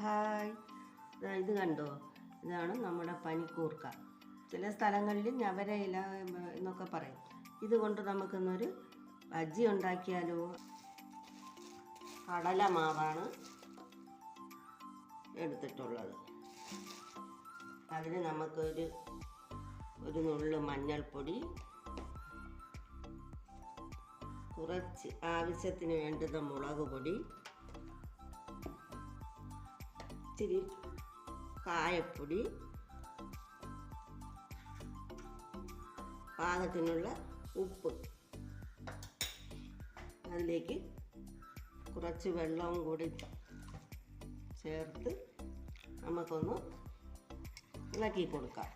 Hi, ഇത് കണ്ടോ? ഇതാണ് നമ്മുടെ പനിക്കൂർക്ക. ചില സ്ഥലങ്ങളിൽ ഞവരയില എന്നൊക്കെ പറയും. ഇതുകൊണ്ട് നമുക്കിന്നൊരു ബജ്ജി ഉണ്ടാക്കിയാലോ? കടലമാവാണ് എടുത്തിട്ടുള്ളത്. അതിന് നമുക്കൊരു നുള്ളു മഞ്ഞൾപ്പൊടി, കുറച്ച് ആവശ്യത്തിന് വേണ്ടുന്ന മുളക് പൊടി, ഇച്ചിരി കായപ്പൊടി, പാകത്തിനുള്ള ഉപ്പ്, അതിലേക്ക് കുറച്ച് വെള്ളവും കൂടി ചേർത്ത് നമുക്കൊന്ന് ഇളക്കി കൊടുക്കാം.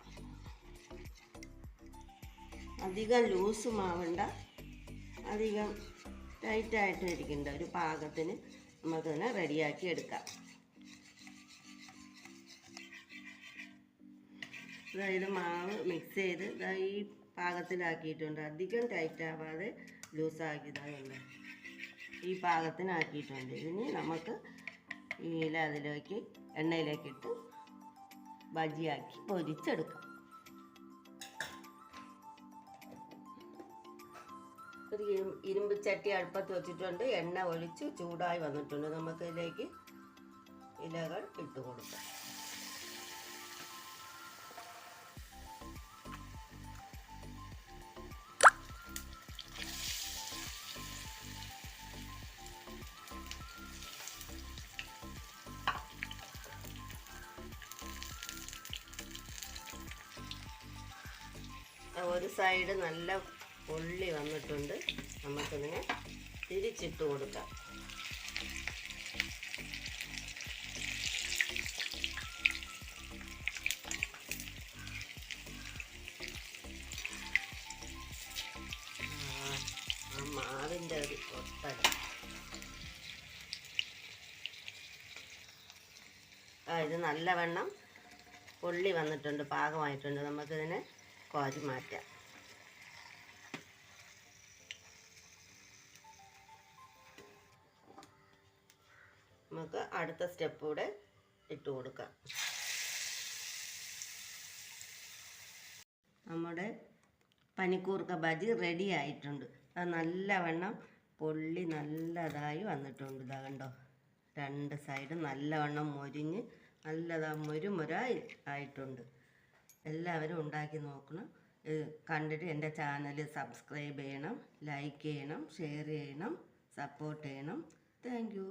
അധികം ലൂസ് മാവണ്ട, അധികം ടൈറ്റായിട്ട് ഇരിക്കേണ്ട ഒരു പാകത്തിന് നമുക്കതിനെ റെഡിയാക്കി എടുക്കാം. ഇത് മാവ് മിക്സ് ചെയ്ത് ഈ പാകത്തിലാക്കിയിട്ടുണ്ട്. അധികം ടൈറ്റ് ആവാതെ ലൂസാക്കിയതായുണ്ട്. ഈ പാകത്തിനാക്കിയിട്ടുണ്ട്. ഇനി നമുക്ക് ഈ ഇല അതിലേക്ക് എണ്ണയിലേക്കിട്ട് ബജിയാക്കി പൊരിച്ചെടുക്കാം. ഒരു ഇരുമ്പ് ചട്ടി അടുപ്പത്ത് വെച്ചിട്ടുണ്ട്. എണ്ണ ഒഴിച്ച് ചൂടായി വന്നിട്ടുണ്ട്. നമുക്കിതിലേക്ക് ഇലകൾ ഇട്ട് കൊടുക്കാം. ഒരു സൈഡ് നല്ല പൊള്ളി വന്നിട്ടുണ്ട്. നമുക്കിതിനെ തിരിച്ചിട്ട് കൊടുക്കാം. ആ മാവിൻ്റെ ഒരു ഒട്ടൽ. ഇത് നല്ലവണ്ണം പൊള്ളി വന്നിട്ടുണ്ട്, പാകമായിട്ടുണ്ട്. നമുക്കിതിനെ കോരി മാറ്റാം. നമുക്ക് അടുത്ത സ്റ്റെപ്പ് കൂടെ ഇട്ട് കൊടുക്കാം. നമ്മുടെ പനിക്കൂർക്ക ബജി റെഡി ആയിട്ടുണ്ട്. അത് നല്ലവണ്ണം പൊള്ളി നല്ലതായി വന്നിട്ടുണ്ട്. ഇതാ കണ്ടോ, രണ്ട് സൈഡും നല്ലവണ്ണം മൊരിഞ്ഞ് മുരുമുരായി ആയിട്ടുണ്ട്. എല്ലാവരും ഉണ്ടാക്കി നോക്കണം. കണ്ടിട്ട് എൻ്റെ ചാനൽ സബ്സ്ക്രൈബ് ചെയ്യണം, ലൈക്ക് ചെയ്യണം, ഷെയർ ചെയ്യണം, സപ്പോർട്ട് ചെയ്യണം. Thank you.